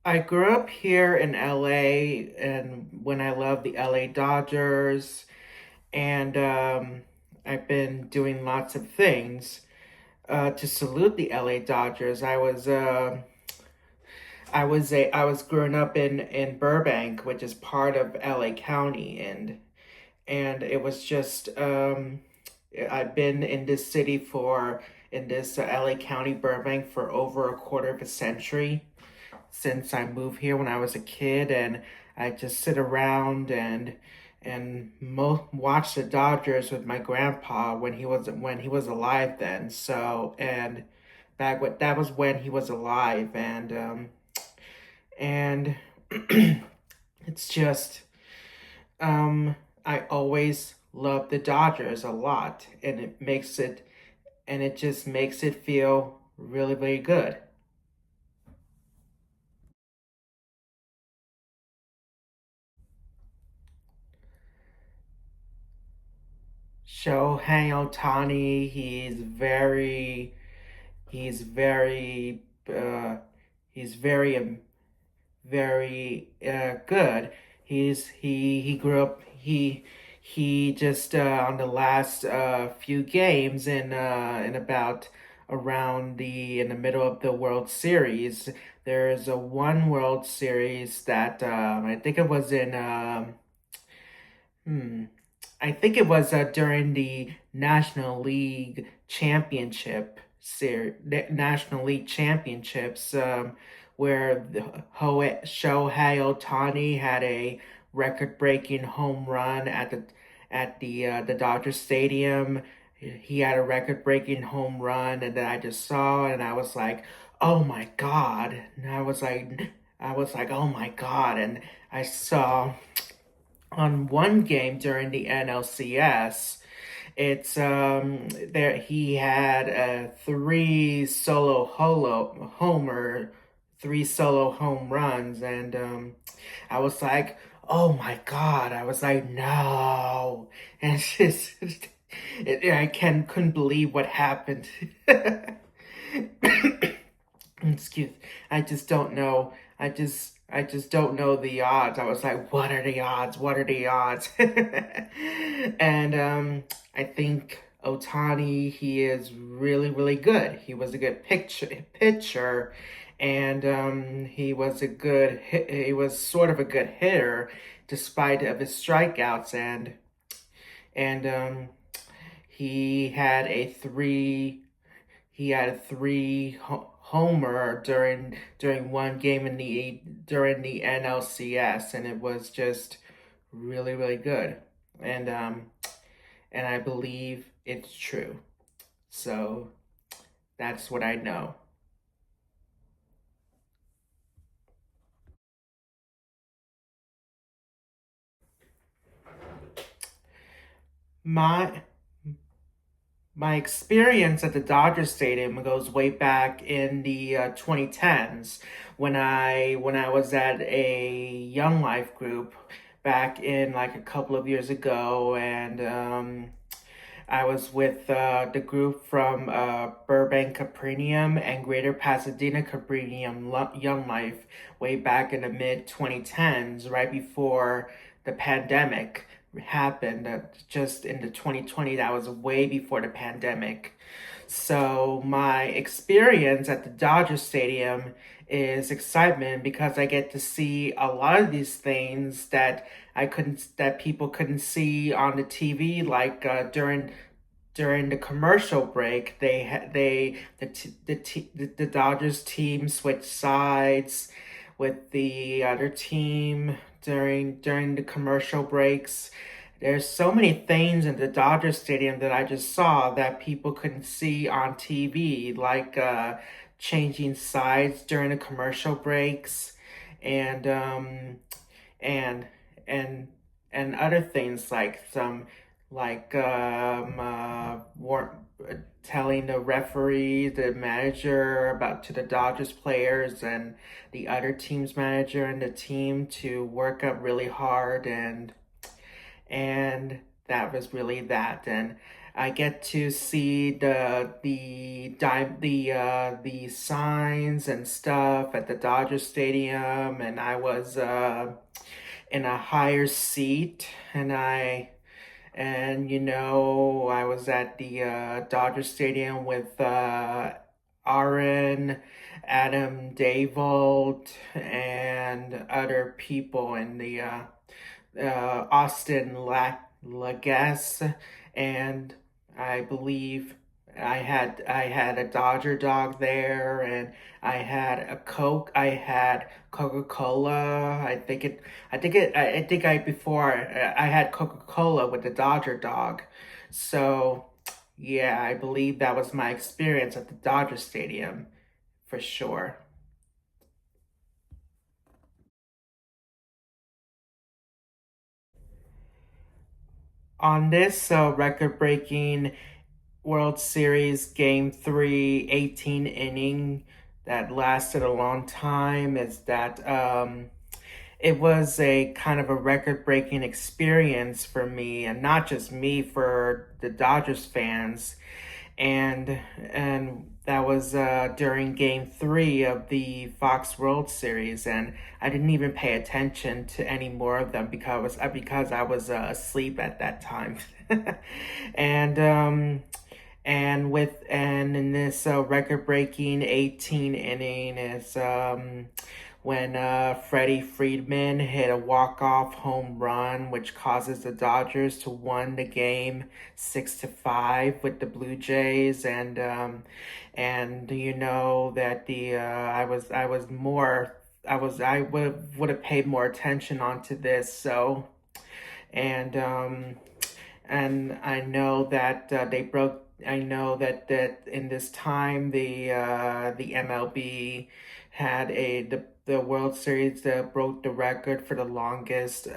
I grew up here in LA, and when I love the LA Dodgers, and I've been doing lots of things to salute the LA Dodgers. I was growing up in Burbank, which is part of LA County, and it was just I've been in this city for in this LA County Burbank for over a quarter of a century since I moved here when I was a kid, and I just sit around and watch the Dodgers with my grandpa when he was alive then. So and that was when he was alive, and it's just um I always love the Dodgers a lot, and it just makes it feel really, really good. Shohei Ohtani, he's very, uh, he's very good. He grew up, he just, on the last, few games in about in the middle of the World Series, there's a one World Series that, I think it was hmm, I think it was during the National League Championships, where Shohei Ohtani had a record-breaking home run at the Dodger Stadium. He had a record-breaking home run, and that I just saw, and I was like, "Oh my God!" And I was like, "Oh my God!" And I saw on one game during the NLCS, it's there he had three solo home runs, and I was like, oh my God! I was like, no, and it's just I couldn't believe what happened. Excuse, I just don't know. I just don't know the odds. I was like, what are the odds? What are the odds? And I think Otani, he is really, really good. He was a good pitcher, and he was sort of a good hitter despite of his strikeouts, and he had a three he had a homer during one game during the NLCS, and it was just really, really good, and um and I believe it's true. So that's what I know. My my experience at the Dodger Stadium goes way back in the 2010s when I was at a Young Life group back in like a couple of years ago, and I was with the group from Burbank Capernaum and Greater Pasadena Capernaum Young Life way back in the mid 2010s, right before the pandemic happened. Just in the 2020, that was way before the pandemic. So my experience at the Dodger Stadium is excitement because I get to see a lot of these things that people couldn't see on the TV, like during the commercial break. The Dodgers team switched sides with the other team during the commercial breaks. There's so many things in the Dodger Stadium that I just saw that people couldn't see on TV, like changing sides during the commercial breaks, and and and and other things like war telling the referee, the manager about to the Dodgers players and the other team's manager and the team to work up really hard, and that was really that. And I get to see the signs and stuff at the Dodger Stadium, and I was in a higher seat, and I was at the Dodger Stadium with Aaron, Adam Davold, and other people in the Austin Laguesse, and I believe I had a Dodger dog there, and I had a Coke. I had Coca-Cola. I before I had Coca-Cola with the Dodger dog. So yeah, I believe that was my experience at the Dodger Stadium for sure. On this record-breaking World Series Game 3 18 inning that lasted a long time is that it was a kind of a record-breaking experience for me, and not just me, for the Dodgers fans. And that was during Game 3 of the Fox World Series, and I didn't even pay attention to any more of them because I was asleep at that time. and and in this record-breaking 18 inning is when Freddie Freeman hit a walk-off home run, which causes the Dodgers to win the game 6-5 with the Blue Jays, and you know that the I would have paid more attention onto this, so and and I know that they broke. I know that in this time the MLB had the World Series that broke the record for the longest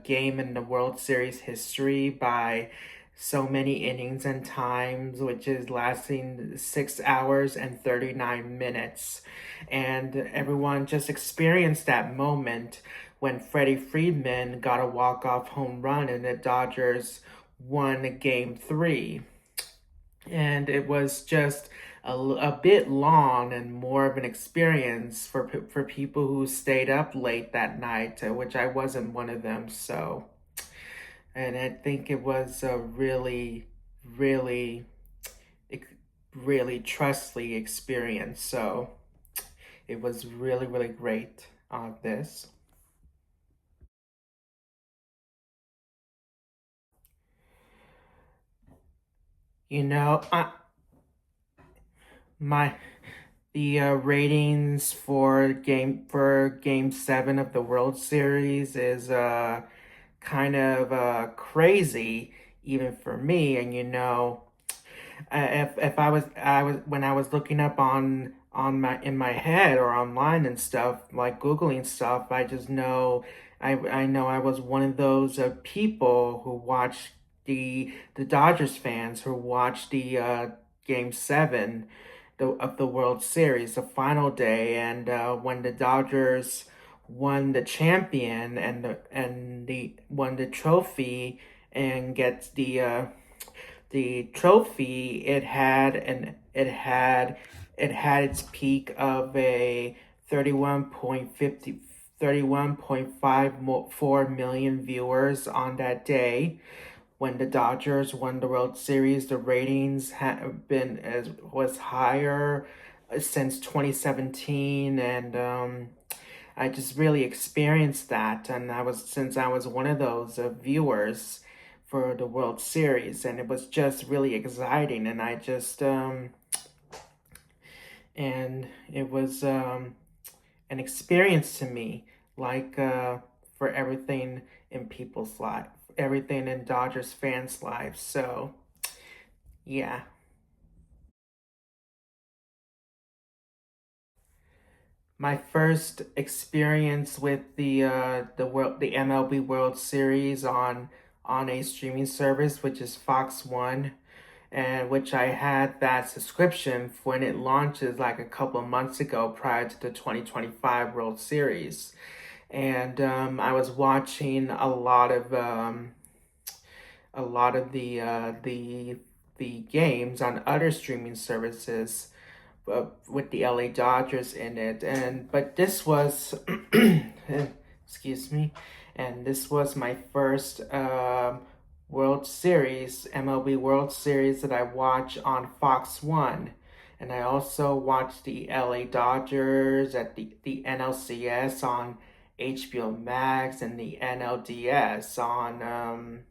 game in the World Series history by so many innings and times, which is lasting 6 hours and 39 minutes. And everyone just experienced that moment when Freddie Freeman got a walk-off home run and the Dodgers won Game 3. And it was just a bit long and more of an experience for people who stayed up late that night, which I wasn't one of them. So, and I think it was a really, really trustly experience. So it was really great on this. You know, my the ratings for game 7 of the World Series is kind of crazy even for me. And if I was when I was looking up on my in my head or online and stuff, like googling stuff, I just know I know I was one of those people who watched the Dodgers fans who watched the game 7 of the World Series, the final day, and when the Dodgers won the champion and the won the trophy and gets the trophy, it had its peak of a 31.54 million viewers on that day. When the Dodgers won the World Series, the ratings have been as was higher since 2017, and I just really experienced that, and since I was one of those viewers for the World Series, and it was just really exciting, and it was an experience to me, like for everything in people's life, everything in Dodgers fans' lives. So yeah. My first experience with the MLB World Series on a streaming service, which is Fox One, and which I had that subscription when it launches like a couple of months ago prior to the 2025 World Series. And I was watching a lot of the the games on other streaming services with the LA Dodgers in it. But this was, excuse me, and this was my first World Series, MLB World Series that I watched on Fox 1. And I also watched the LA Dodgers at the NLCS on HBO Max and the NLDS on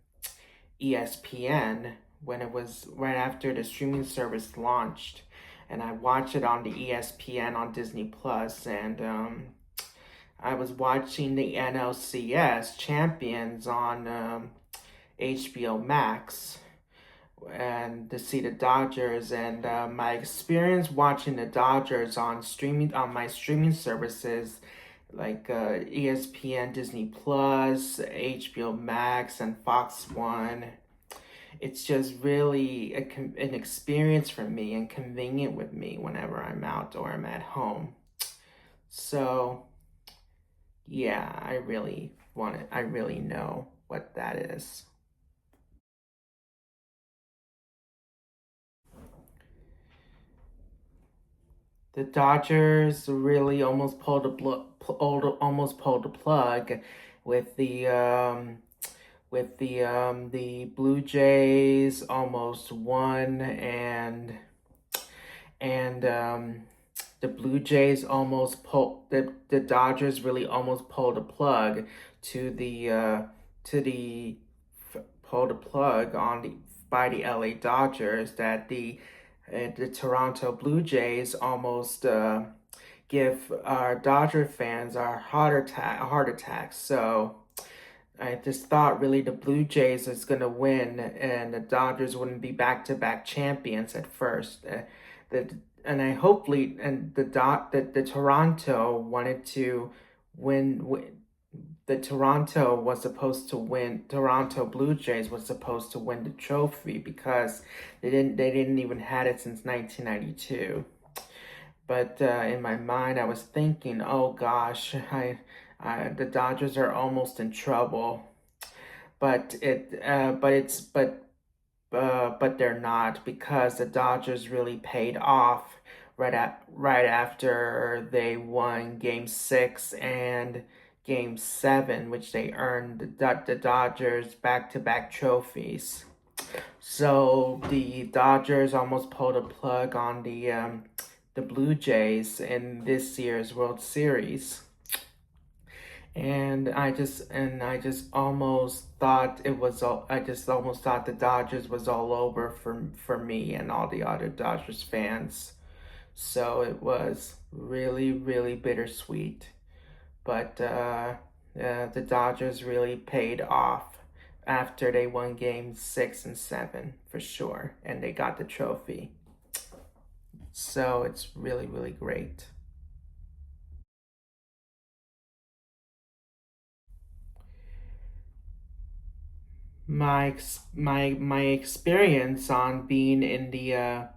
ESPN when it was right after the streaming service launched. And I watched it on the ESPN on Disney Plus, and I was watching the NLCS champions on HBO Max, and to see the Dodgers. And my experience watching the Dodgers on my streaming services like ESPN, Disney Plus, HBO Max, and Fox One. It's just really an experience for me and convenient with me whenever I'm out or I'm at home. So, yeah, I really know what that is. The Dodgers really almost pulled the plug with the Blue Jays almost won, and the Blue Jays almost pulled the Dodgers really almost pulled the plug to the pulled the plug on the by the LA Dodgers, that the Toronto Blue Jays almost give our Dodger fans a heart attack. So I just thought really the Blue Jays is gonna win, and the Dodgers wouldn't be back-to-back champions at first. I hopefully and the Toronto wanted to win. The Toronto Blue Jays was supposed to win the trophy because they didn't even had it since 1992. But in my mind, I was thinking, oh gosh, the Dodgers are almost in trouble. But but they're not, because the Dodgers really paid off right after they won Game 6 and Game 7, which they earned the Dodgers back-to-back trophies. So the Dodgers almost pulled a plug on the Blue Jays in this year's World Series. And I just almost thought the Dodgers was all over for me and all the other Dodgers fans. So it was really, really bittersweet. But the Dodgers really paid off after they won Games 6 and 7 for sure, and they got the trophy. So it's really, really great. My experience on being in the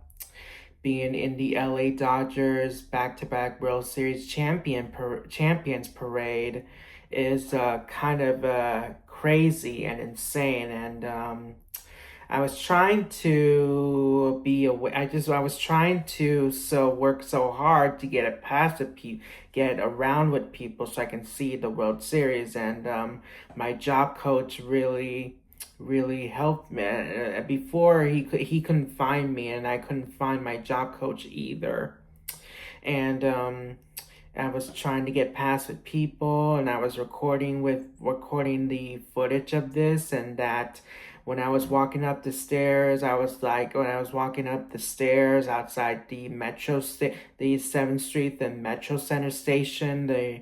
LA Dodgers back-to-back World Series champions parade is kind of crazy and insane. And I was trying to be away. I was trying to work so hard to get it past get around with people so I can see the World Series. And my job coach really helped me. Before he couldn't find me, and I couldn't find my job coach either. And I was trying to get past with people, and I was recording the footage of this, and that when I was walking up the stairs, when I was walking up the stairs outside the the 7th Street, the Metro Center station, the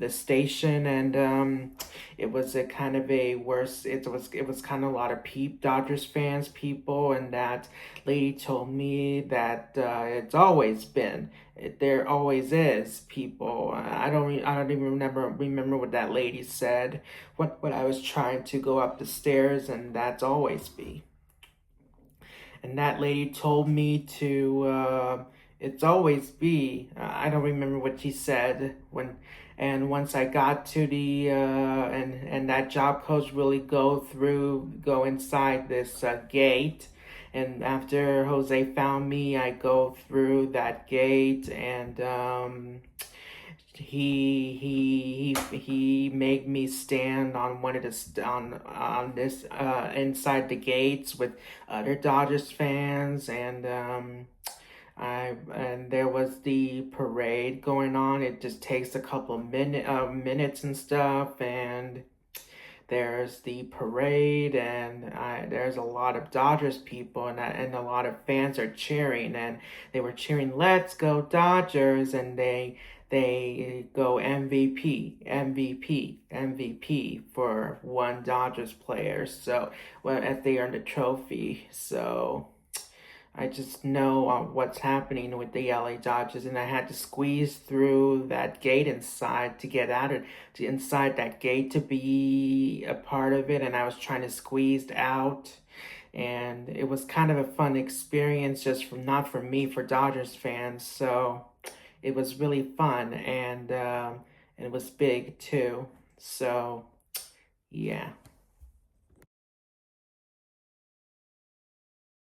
station, and it was a kind of a worse. It was kind of a lot of Dodgers fans, people, and that lady told me that it's always been. There always is people. I don't even remember what that lady said when I was trying to go up the stairs, and that's always be. And that lady told me to it's always be. I don't remember what she said when. And once I got to the and that job coach really go inside this gate, And after Jose found me, I go through that gate, and he made me stand on one of the on this inside the gates with other Dodgers fans, and there was the parade going on. It just takes a couple minutes and stuff, and there's the parade, and there's a lot of Dodgers people, and a lot of fans are cheering, and they were cheering, "Let's go Dodgers!" And they go MVP, MVP, MVP for one Dodgers player. So, well, as they earned a trophy. So I just know what's happening with the LA Dodgers, and I had to squeeze through that gate inside to get out of to inside that gate to be a part of it, and I was trying to squeeze out, and it was kind of a fun experience, just from not for me, for Dodgers fans. So it was really fun, and it was big too. So yeah.